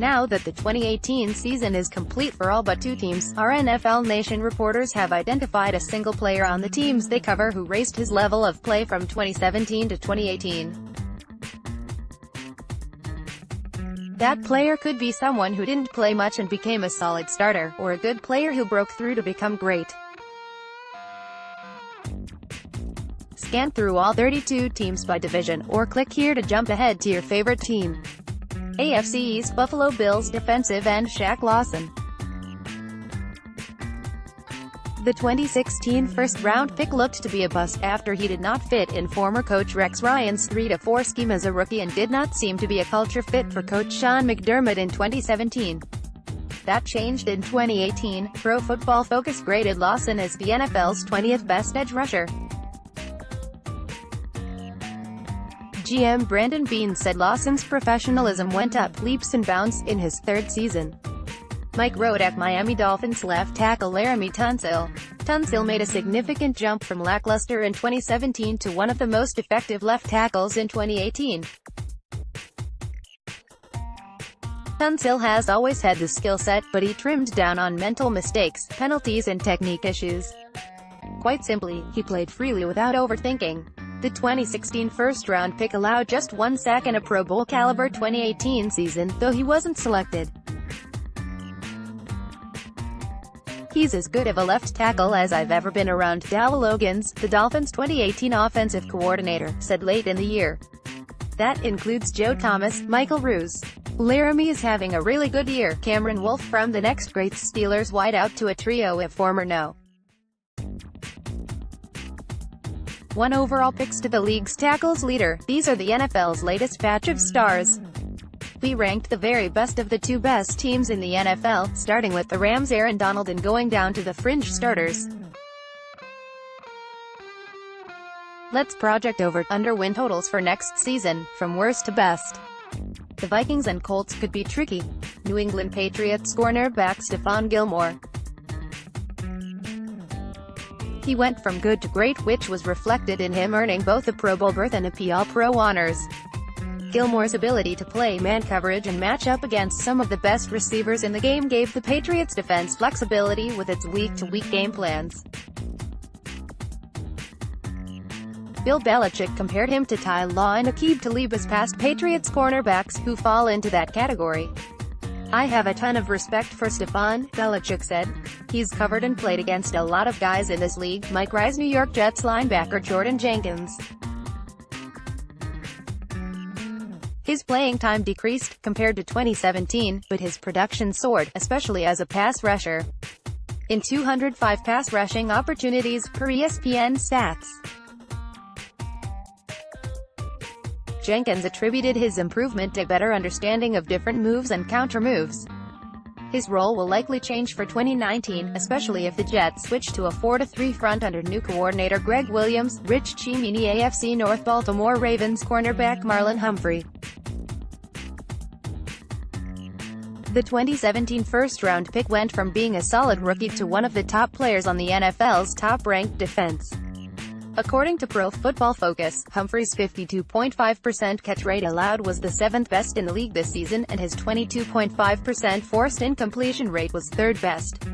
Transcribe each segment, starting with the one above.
Now that the 2018 season is complete for all but two teams, our NFL Nation reporters have identified a single player on the teams they cover who raised his level of play from 2017 to 2018. That player could be someone who didn't play much and became a solid starter, or a good player who broke through to become great. Scan through all 32 teams by division, or click here to jump ahead to your favorite team. AFC East: Buffalo Bills defensive end Shaq Lawson. The 2016 first-round pick looked to be a bust after he did not fit in former coach Rex Ryan's 3-4 scheme as a rookie and did not seem to be a culture fit for coach Sean McDermott in 2017. That changed in 2018. Pro Football Focus graded Lawson as the NFL's 20th best edge rusher. GM Brandon Beane said Lawson's professionalism went up leaps and bounds in his third season. Mike wrote at Miami Dolphins left tackle Laremy Tunsil. Tunsil made a significant jump from lackluster in 2017 to one of the most effective left tackles in 2018. Tunsil has always had the skill set, but he trimmed down on mental mistakes, penalties and technique issues. Quite simply, he played freely without overthinking. The 2016 first-round pick allowed just one sack in a Pro Bowl-caliber 2018 season, though he wasn't selected. He's as good of a left tackle as I've ever been around, Dal Logans, the Dolphins' 2018 offensive coordinator, said late in the year. That includes Joe Thomas, Michael Roos. Laremy is having a really good year. Cameron Wolfe from the next great Steelers wideout to a trio of former No. 1 overall picks to the league's tackles leader. These are the NFL's latest batch of stars. We ranked the very best of the two best teams in the NFL, starting with the Rams' Aaron Donald and going down to the fringe starters. Let's project over/under win totals for next season, from worst to best. The Vikings and Colts could be tricky. New England Patriots cornerback Stephon Gilmore. He went from good to great, which was reflected in him earning both a Pro Bowl berth and a All-Pro honors. Gilmore's ability to play man coverage and match up against some of the best receivers in the game gave the Patriots defense flexibility with its week-to-week game plans. Bill Belichick compared him to Ty Law and Aqib Talib as past Patriots cornerbacks, who fall into that category. I have a ton of respect for Stephon, Belichick said. He's covered and played against a lot of guys in this league. Mike Rice New York Jets linebacker Jordan Jenkins. His playing time decreased, compared to 2017, but his production soared, especially as a pass rusher. In 205 pass rushing opportunities, per ESPN stats. Jenkins attributed his improvement to better understanding of different moves and counter-moves. His role will likely change for 2019, especially if the Jets switch to a 4-3 front under new coordinator Greg Williams. Rich Cimini AFC North Baltimore Ravens cornerback Marlon Humphrey. The 2017 first-round pick went from being a solid rookie to one of the top players on the NFL's top-ranked defense. According to Pro Football Focus, Humphrey's 52.5% catch rate allowed was the 7th best in the league this season, and his 22.5% forced incompletion rate was 3rd best.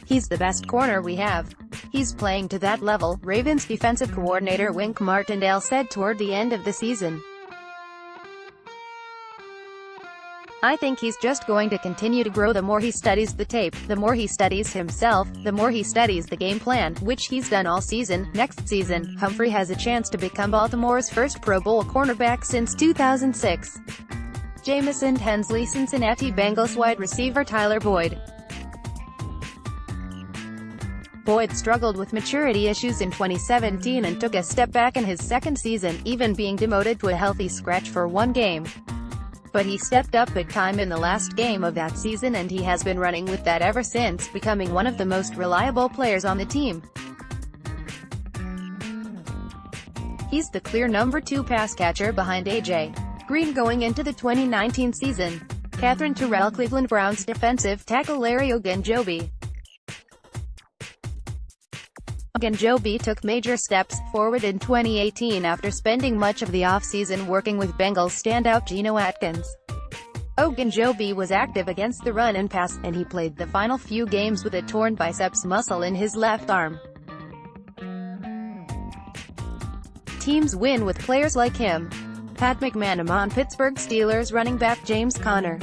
He's the best corner we have. He's playing to that level, Ravens defensive coordinator Wink Martindale said toward the end of the season. I think he's just going to continue to grow the more he studies the tape, the more he studies himself, the more he studies the game plan, which he's done all season. Next season, Humphrey has a chance to become Baltimore's first Pro Bowl cornerback since 2006. Jamison Hensley Cincinnati Bengals wide receiver Tyler Boyd. Boyd struggled with maturity issues in 2017 and took a step back in his second season, even being demoted to a healthy scratch for one game. But he stepped up big time in the last game of that season, and he has been running with that ever since, becoming one of the most reliable players on the team. He's the clear number 2 pass catcher behind A.J. Green going into the 2019 season. Catherine Terrell Cleveland Browns defensive tackle Larry Ogunjobi. Ogunjobi took major steps forward in 2018 after spending much of the offseason working with Bengals standout Geno Atkins. Ogunjobi was active against the run and pass, and he played the final few games with a torn biceps muscle in his left arm. Teams win with players like him. Pat McManus on Pittsburgh Steelers running back James Conner.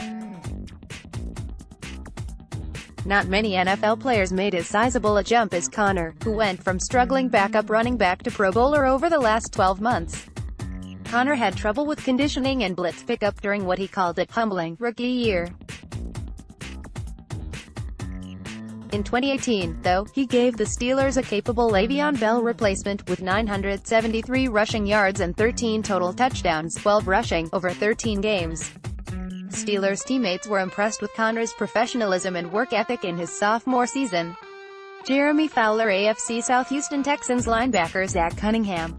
Not many NFL players made as sizable a jump as Conner, who went from struggling backup running back to Pro Bowler over the last 12 months. Conner had trouble with conditioning and blitz pickup during what he called a humbling rookie year. In 2018, though, he gave the Steelers a capable Le'Veon Bell replacement, with 973 rushing yards and 13 total touchdowns, 12 rushing, over 13 games. Steelers teammates were impressed with Conner's professionalism and work ethic in his sophomore season. Jeremy Fowler AFC South Houston Texans linebacker Zach Cunningham.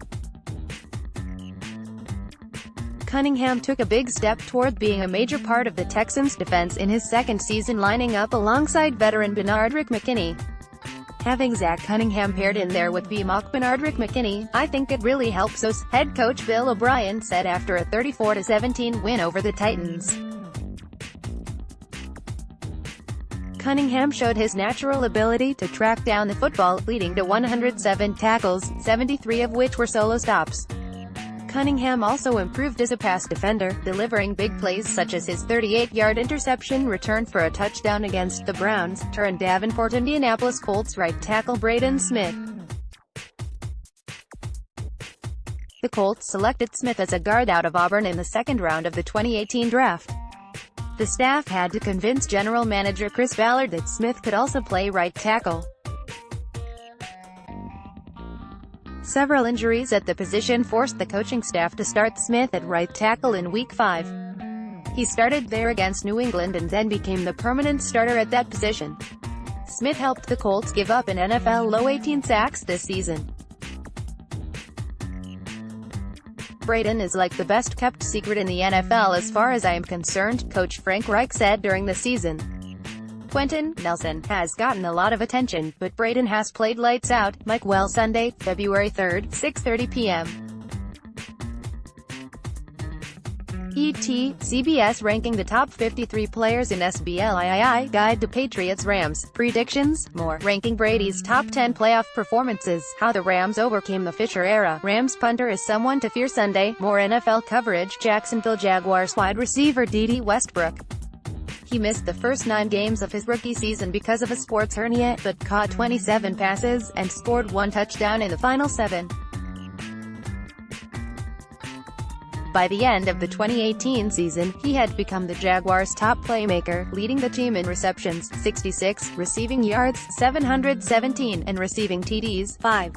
Cunningham took a big step toward being a major part of the Texans' defense in his second season, lining up alongside veteran Benardrick McKinney. Having Zach Cunningham paired in there with VMOC Benardrick McKinney, I think it really helps us, head coach Bill O'Brien said after a 34-17 win over the Titans. Cunningham showed his natural ability to track down the football, leading to 107 tackles, 73 of which were solo stops. Cunningham also improved as a pass defender, delivering big plays such as his 38-yard interception return for a touchdown against the Browns, turned Davenport Indianapolis Colts right tackle Braden Smith. The Colts selected Smith as a guard out of Auburn in the second round of the 2018 draft. The staff had to convince general manager Chris Ballard that Smith could also play right tackle. Several injuries at the position forced the coaching staff to start Smith at right tackle in Week 5. He started there against New England and then became the permanent starter at that position. Smith helped the Colts give up an NFL low 18 sacks this season. Braden is like the best-kept secret in the NFL as far as I am concerned, Coach Frank Reich said during the season. Quentin Nelson has gotten a lot of attention, but Braden has played lights out. Mike Wells Sunday, February 3, 6:30 p.m. ET, CBS ranking the top 53 players in SBLII Guide to Patriots Rams Predictions, more, ranking Brady's top 10 playoff performances, how the Rams overcame the Fisher era, Rams punter is someone to fear Sunday, more NFL coverage, Jacksonville Jaguars wide receiver Dede Westbrook. He missed the first 9 games of his rookie season because of a sports hernia, but caught 27 passes, and scored 1 touchdown in the final 7. By the end of the 2018 season, he had become the Jaguars' top playmaker, leading the team in receptions, 66, receiving yards, 717, and receiving TDs, 5.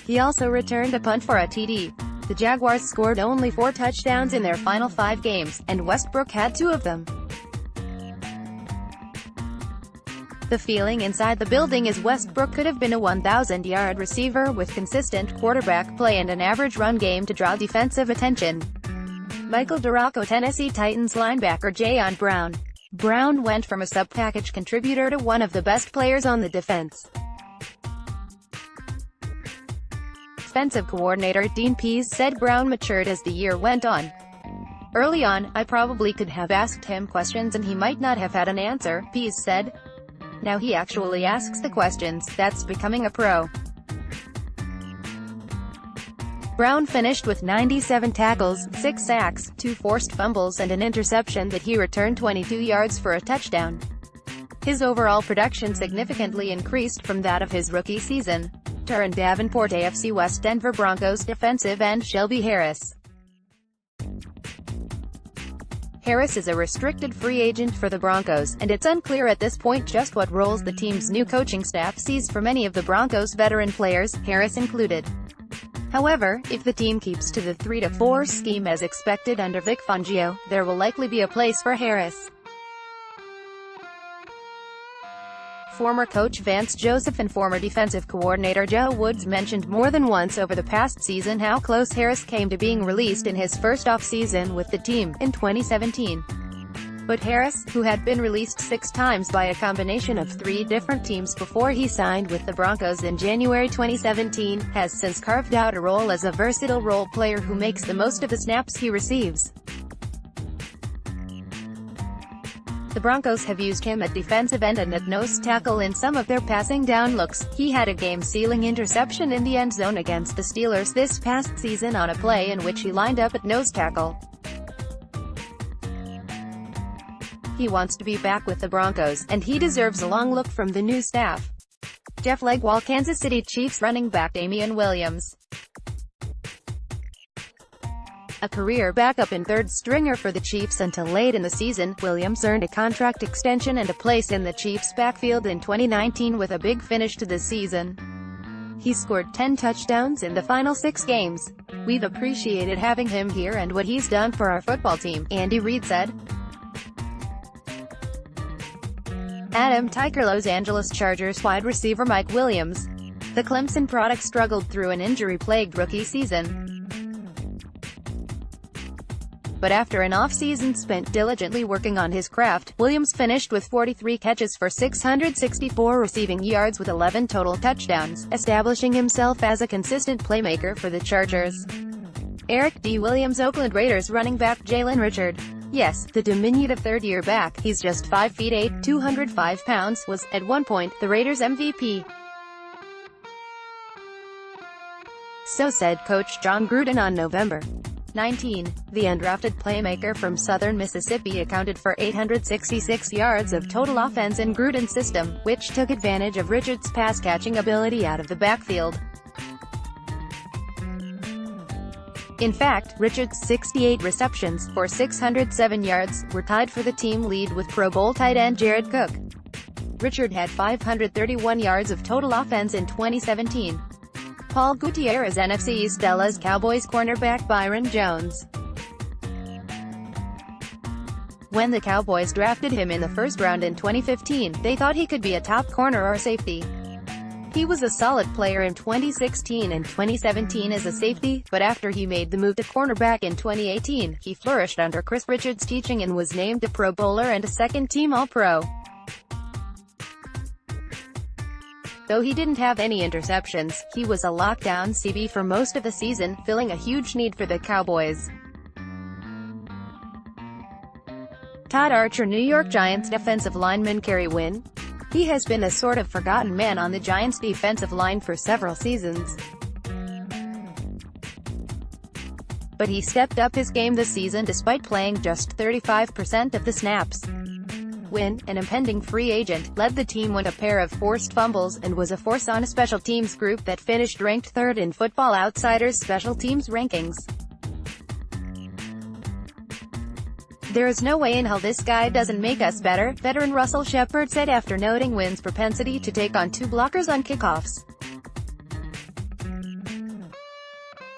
He also returned a punt for a TD. The Jaguars scored only 4 touchdowns in their final 5 games, and Westbrook had 2 of them. The feeling inside the building is Westbrook could have been a 1,000-yard receiver with consistent quarterback play and an average run game to draw defensive attention. Michael Duraco Tennessee Titans linebacker Jayon Brown. Brown went from a sub-package contributor to one of the best players on the defense. Defensive coordinator Dean Pease said Brown matured as the year went on. Early on, I probably could have asked him questions and he might not have had an answer, Pease said. Now he actually asks the questions. That's becoming a pro. Brown finished with 97 tackles, 6 sacks, 2 forced fumbles and an interception that he returned 22 yards for a touchdown. His overall production significantly increased from that of his rookie season. Turn Davenport AFC West Denver Broncos defensive end Shelby Harris. Harris is a restricted free agent for the Broncos, and it's unclear at this point just what roles the team's new coaching staff sees for many of the Broncos' veteran players, Harris included. However, if the team keeps to the 3-4 scheme as expected under Vic Fangio, there will likely be a place for Harris. Former coach Vance Joseph and former defensive coordinator Joe Woods mentioned more than once over the past season how close Harris came to being released in his first off-season with the team, in 2017. But Harris, who had been released 6 times by a combination of 3 different teams before he signed with the Broncos in January 2017, has since carved out a role as a versatile role player who makes the most of the snaps he receives. The Broncos have used him at defensive end and at nose tackle in some of their passing down looks. He had a game-sealing interception in the end zone against the Steelers this past season on a play in which he lined up at nose tackle. He wants to be back with the Broncos, and he deserves a long look from the new staff. Jeff Legwall. Kansas City Chiefs running back Damien Williams. A career backup and third stringer for the Chiefs until late in the season, Williams earned a contract extension and a place in the Chiefs' backfield in 2019 with a big finish to the season. He scored 10 touchdowns in the final 6 games. "We've appreciated having him here and what he's done for our football team," Andy Reid said. Adam Tyker. Los Angeles Chargers wide receiver Mike Williams. The Clemson product struggled through an injury-plagued rookie season. But after an off-season spent diligently working on his craft, Williams finished with 43 catches for 664 receiving yards with 11 total touchdowns, establishing himself as a consistent playmaker for the Chargers. Eric D. Williams. Oakland Raiders running back Jalen Richard. Yes, the diminutive third-year back, he's just 5 feet 8, 205 pounds, was, at one point, the Raiders' MVP. So said coach John Gruden on November 19. The undrafted playmaker from southern Mississippi accounted for 866 yards of total offense in Gruden's system, which took advantage of Richard's pass-catching ability out of the backfield. In fact, Richard's 68 receptions, for 607 yards, were tied for the team lead with Pro Bowl tight end Jared Cook. Richard had 531 yards of total offense in 2017. Paul Gutierrez. NFC East. Dallas Cowboys cornerback Byron Jones. When the Cowboys drafted him in the first round in 2015, they thought he could be a top corner or safety. He was a solid player in 2016 and 2017 as a safety, but after he made the move to cornerback in 2018, he flourished under Chris Richards' teaching and was named a Pro Bowler and a second-team All-Pro. Though he didn't have any interceptions, he was a lockdown CB for most of the season, filling a huge need for the Cowboys. Todd Archer. New York Giants defensive lineman Kerry Wynn. He has been a sort of forgotten man on the Giants' defensive line for several seasons. But he stepped up his game this season despite playing just 35% of the snaps. Wynn, an impending free agent, led the team with a pair of forced fumbles, and was a force on a special teams group that finished ranked 3rd in Football Outsiders' special teams rankings. "There is no way in hell this guy doesn't make us better," veteran Russell Shepard said after noting Wynn's propensity to take on 2 blockers on kickoffs.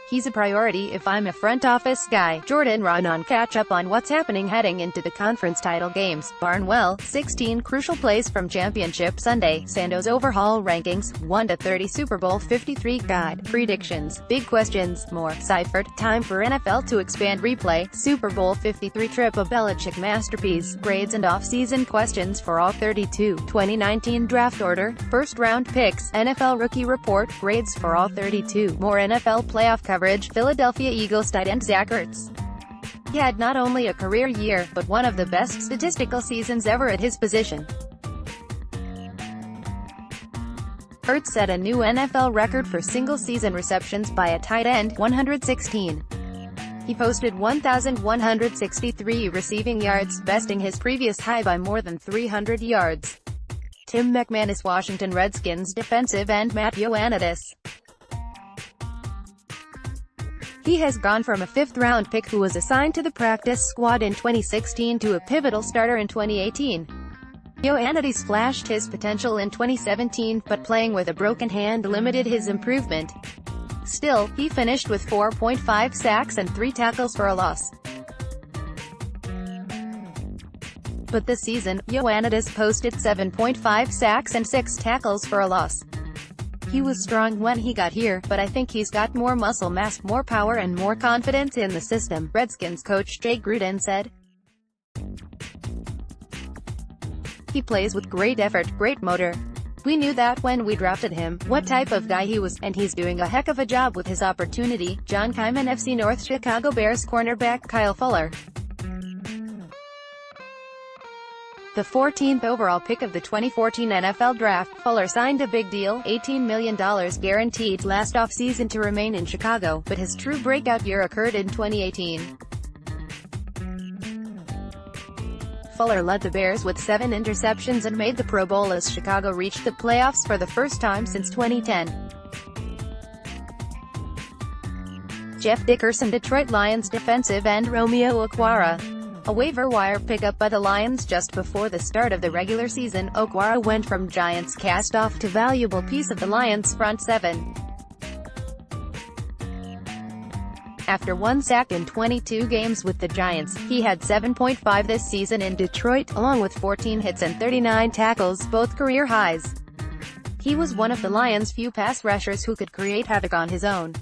"He's a priority if I'm a front office guy." Jordan Raanan. Catch up on what's happening heading into the conference title games. Barnwell, 16 crucial plays from Championship Sunday. Sandoz overhaul rankings, 1-30 Super Bowl 53 guide. Predictions, big questions, more. Seifert, time for NFL to expand replay. Super Bowl 53 trip, a Belichick masterpiece. Grades and off-season questions for all 32. 2019 draft order, first-round picks. NFL rookie report, grades for all 32. More NFL playoff coverage. Philadelphia Eagles tight end Zach Ertz. He had not only a career year, but one of the best statistical seasons ever at his position. Ertz set a new NFL record for single-season receptions by a tight end, 116. He posted 1,163 receiving yards, besting his previous high by more than 300 yards. Tim McManus. Washington Redskins defensive end Matt Ioannidis. He has gone from a 5th-round pick who was assigned to the practice squad in 2016 to a pivotal starter in 2018. Ioannidis flashed his potential in 2017, but playing with a broken hand limited his improvement. Still, he finished with 4.5 sacks and 3 tackles for a loss. But this season, Ioannidis posted 7.5 sacks and 6 tackles for a loss. He was strong when he got here, but I think he's got more muscle mass, more power and more confidence in the system, Redskins coach Jay Gruden said. He plays with great effort, great motor. We knew that when we drafted him, what type of guy he was, and he's doing a heck of a job with his opportunity. John Kaiman, FC North Chicago Bears cornerback Kyle Fuller. The 14th overall pick of the 2014 NFL Draft, Fuller signed a big deal, $18 million guaranteed, last offseason to remain in Chicago, but his true breakout year occurred in 2018. Fuller led the Bears with 7 interceptions and made the Pro Bowl as Chicago reached the playoffs for the first time since 2010. Jeff Dickerson, Detroit Lions defensive end Romeo Okwara. A waiver wire pickup by the Lions just before the start of the regular season, Okwara went from Giants cast-off to valuable piece of the Lions' front seven. After 1 sack in 22 games with the Giants, he had 7.5 this season in Detroit, along with 14 hits and 39 tackles, both career highs. He was one of the Lions' few pass rushers who could create havoc on his own.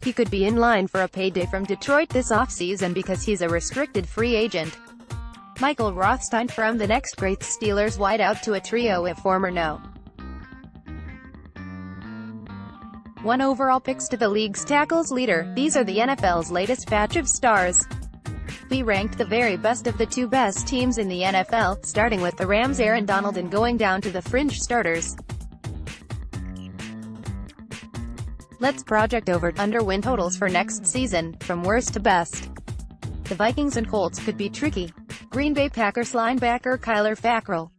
He could be in line for a payday from Detroit this offseason because he's a restricted free agent. Michael Rothstein from the next great Steelers wideout to a trio of former No. 1 overall picks to the league's tackles leader. These are the NFL's latest batch of stars. We ranked the very best of the 2 best teams in the NFL, starting with the Rams' Aaron Donald and going down to the fringe starters. Let's project over/under win totals for next season, from worst to best. The Vikings and Colts could be tricky. Green Bay Packers linebacker Kyler Fackrell.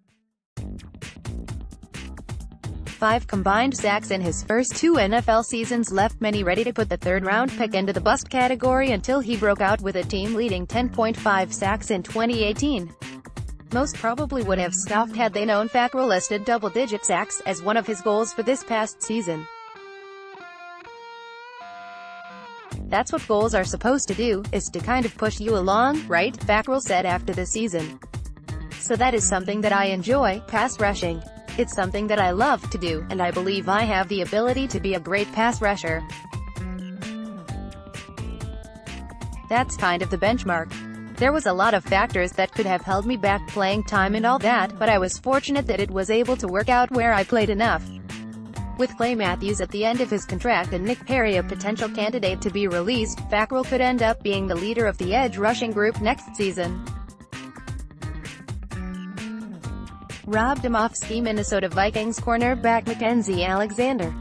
5 combined sacks in his first 2 NFL seasons left many ready to put the 3rd-round pick into the bust category until he broke out with a team-leading 10.5 sacks in 2018. Most probably would have scoffed had they known Fackrell listed double-digit sacks as one of his goals for this past season. That's what goals are supposed to do, is to kind of push you along, right? Fackrell said after the season. So that is something that I enjoy, pass rushing. It's something that I love to do, and I believe I have the ability to be a great pass rusher. That's kind of the benchmark. There was a lot of factors that could have held me back, playing time and all that, but I was fortunate that it was able to work out where I played enough. With Clay Matthews at the end of his contract and Nick Perry a potential candidate to be released, Fackrell could end up being the leader of the edge rushing group next season. Rob Domofsky, Minnesota Vikings cornerback Mackensie Alexander.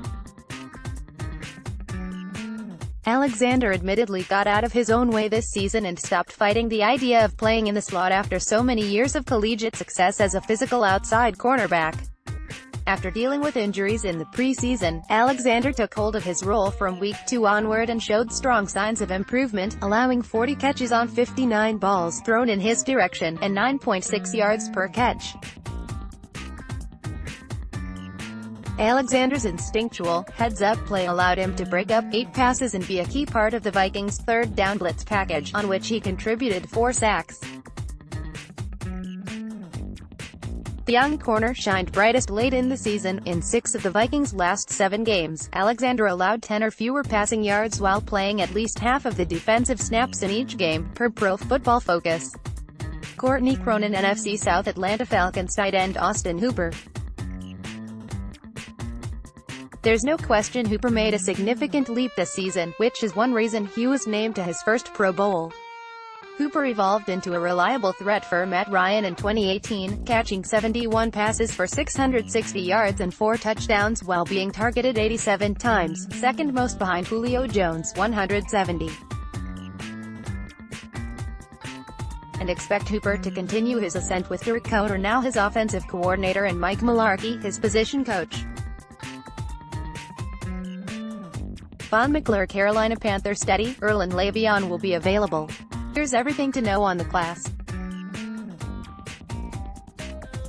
Alexander admittedly got out of his own way this season and stopped fighting the idea of playing in the slot after so many years of collegiate success as a physical outside cornerback. After dealing with injuries in the preseason, Alexander took hold of his role from week 2 onward and showed strong signs of improvement, allowing 40 catches on 59 balls thrown in his direction, and 9.6 yards per catch. Alexander's instinctual, heads-up play allowed him to break up 8 passes and be a key part of the Vikings' 3rd down blitz package, on which he contributed 4 sacks. The young corner shined brightest late in the season. In 6 of the Vikings' last 7 games, Alexander allowed 10 or fewer passing yards while playing at least half of the defensive snaps in each game, per Pro Football Focus. Courtney Cronin, NFC South Atlanta Falcons tight end Austin Hooper. There's no question Hooper made a significant leap this season, which is one reason he was named to his first Pro Bowl. Hooper evolved into a reliable threat for Matt Ryan in 2018, catching 71 passes for 660 yards and 4 touchdowns while being targeted 87 times, second most behind Julio Jones, 170. And expect Hooper to continue his ascent with Derek Carter now his offensive coordinator and Mike Mularkey, his position coach. Von McClure, Carolina Panthers steady, Erlen Le'Veon will be available. Here's everything to know on the class.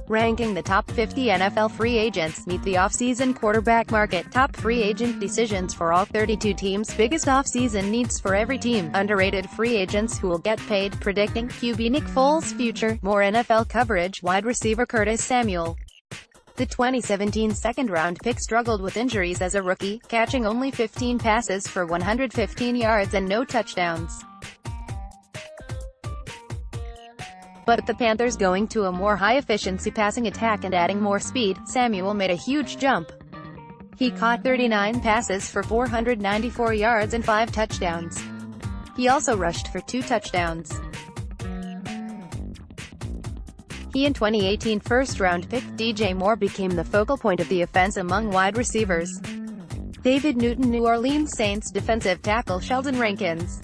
Ranking the top 50 NFL free agents. Meet the offseason quarterback market. Top free agent decisions for all 32 teams. Biggest offseason needs for every team. Underrated free agents who will get paid. Predicting QB Nick Foles' future. More NFL coverage. Wide receiver Curtis Samuel. The 2017 second-round pick struggled with injuries as a rookie, catching only 15 passes for 115 yards and no touchdowns. But with the Panthers going to a more high-efficiency passing attack and adding more speed, Samuel made a huge jump. He caught 39 passes for 494 yards and 5 touchdowns. He also rushed for 2 touchdowns. He and 2018 first-round pick DJ Moore became the focal point of the offense among wide receivers. David Newton, New Orleans Saints defensive tackle Sheldon Rankins.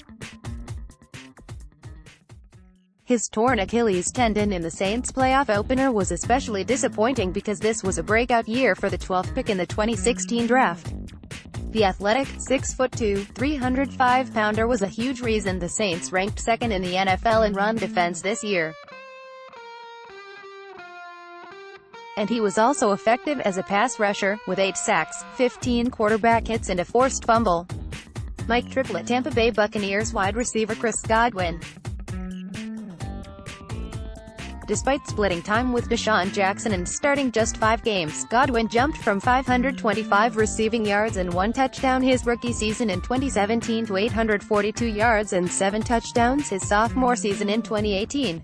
His torn Achilles tendon in the Saints' playoff opener was especially disappointing because this was a breakout year for the 12th pick in the 2016 draft. The athletic, 6'2", 305-pounder was a huge reason the Saints ranked second in the NFL in run defense this year. And he was also effective as a pass rusher, with 8 sacks, 15 quarterback hits and a forced fumble. Mike Triplett, Tampa Bay Buccaneers wide receiver Chris Godwin. Despite splitting time with Deshaun Jackson and starting just 5 games, Godwin jumped from 525 receiving yards and 1 touchdown his rookie season in 2017 to 842 yards and 7 touchdowns his sophomore season in 2018.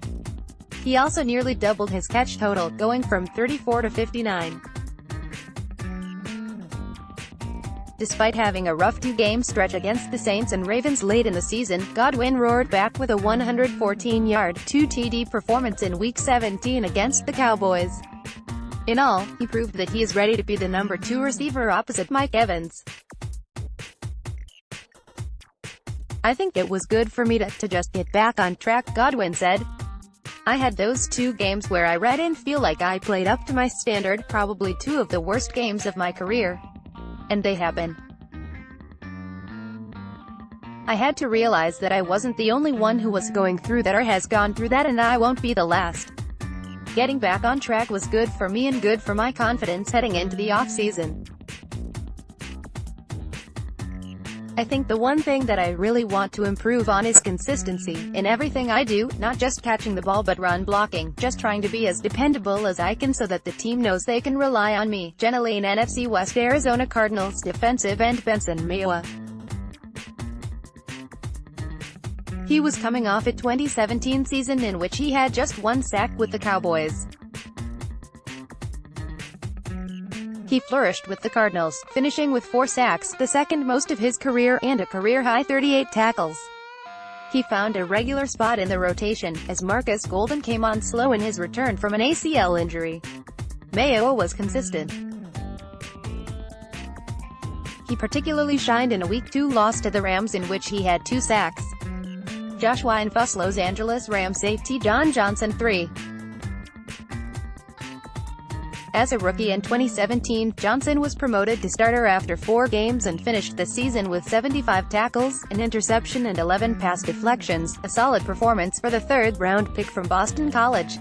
He also nearly doubled his catch total, going from 34 to 59. Despite having a rough 2-game stretch against the Saints and Ravens late in the season, Godwin roared back with a 114-yard, 2-TD performance in Week 17 against the Cowboys. In all, he proved that he is ready to be the number 2 receiver opposite Mike Evans. "I think it was good for me to just get back on track," Godwin said. "I had those 2 games where I didn't feel like I played up to my standard, probably 2 of the worst games of my career. And they happen. I had to realize that I wasn't the only one who was going through that or has gone through that, and I won't be the last. Getting back on track was good for me and good for my confidence heading into the off-season. I think the one thing that I really want to improve on is consistency, in everything I do, not just catching the ball but run blocking, just trying to be as dependable as I can so that the team knows they can rely on me." Jenna Lane, NFC West Arizona Cardinals defensive end Benson Mayowa. He was coming off a 2017 season in which he had just 1 sack with the Cowboys. He flourished with the Cardinals, finishing with 4 sacks, the second most of his career, and a career-high 38 tackles. He found a regular spot in the rotation, as Marcus Golden came on slow in his return from an ACL injury. Mayo was consistent. He particularly shined in a Week 2 loss to the Rams in which he had 2 sacks. Josh Weinfuss, Los Angeles Rams safety John Johnson 3. As a rookie in 2017, Johnson was promoted to starter after 4 games and finished the season with 75 tackles, an interception and 11 pass deflections, a solid performance for the 3rd-round pick from Boston College.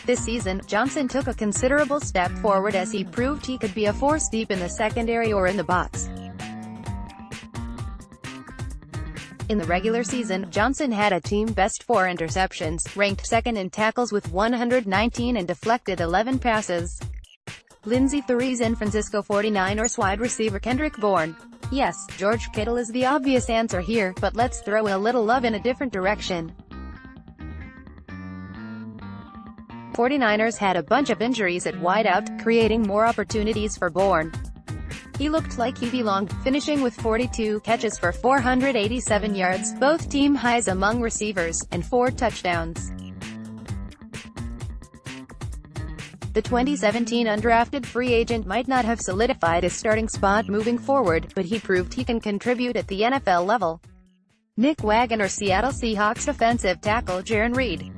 This season, Johnson took a considerable step forward as he proved he could be a force deep in the secondary or in the box. In the regular season, Johnson had a team-best 4 interceptions, ranked second in tackles with 119 and deflected 11 passes. Lindsey 3 San Francisco 49ers wide receiver Kendrick Bourne. Yes, George Kittle is the obvious answer here, but let's throw a little love in a different direction. 49ers had a bunch of injuries at wideout, creating more opportunities for Bourne. He looked like he belonged, finishing with 42 catches for 487 yards, both team highs among receivers, and 4 touchdowns. The 2017 undrafted free agent might not have solidified his starting spot moving forward, but he proved he can contribute at the NFL level. Nick Wagoner, Seattle Seahawks offensive tackle Jarran Reed.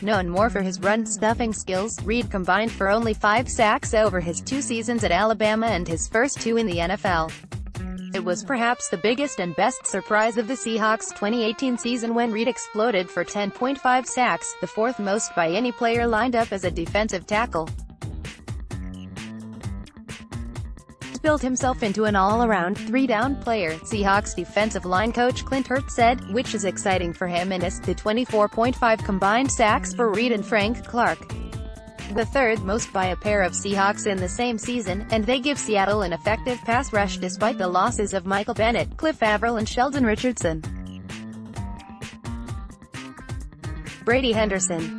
Known more for his run-stuffing skills, Reed combined for only 5 sacks over his 2 seasons at Alabama and his first 2 in the NFL. It was perhaps the biggest and best surprise of the Seahawks' 2018 season when Reed exploded for 10.5 sacks, the 4th most by any player lined up as a defensive tackle. He's built himself into an all-around, 3-down player, Seahawks defensive line coach Clint Ertz said, which is exciting for him and the 24.5 combined sacks for Reed and Frank Clark. The 3rd most by a pair of Seahawks in the same season, and they give Seattle an effective pass rush despite the losses of Michael Bennett, Cliff Avril and Sheldon Richardson. Brady Henderson.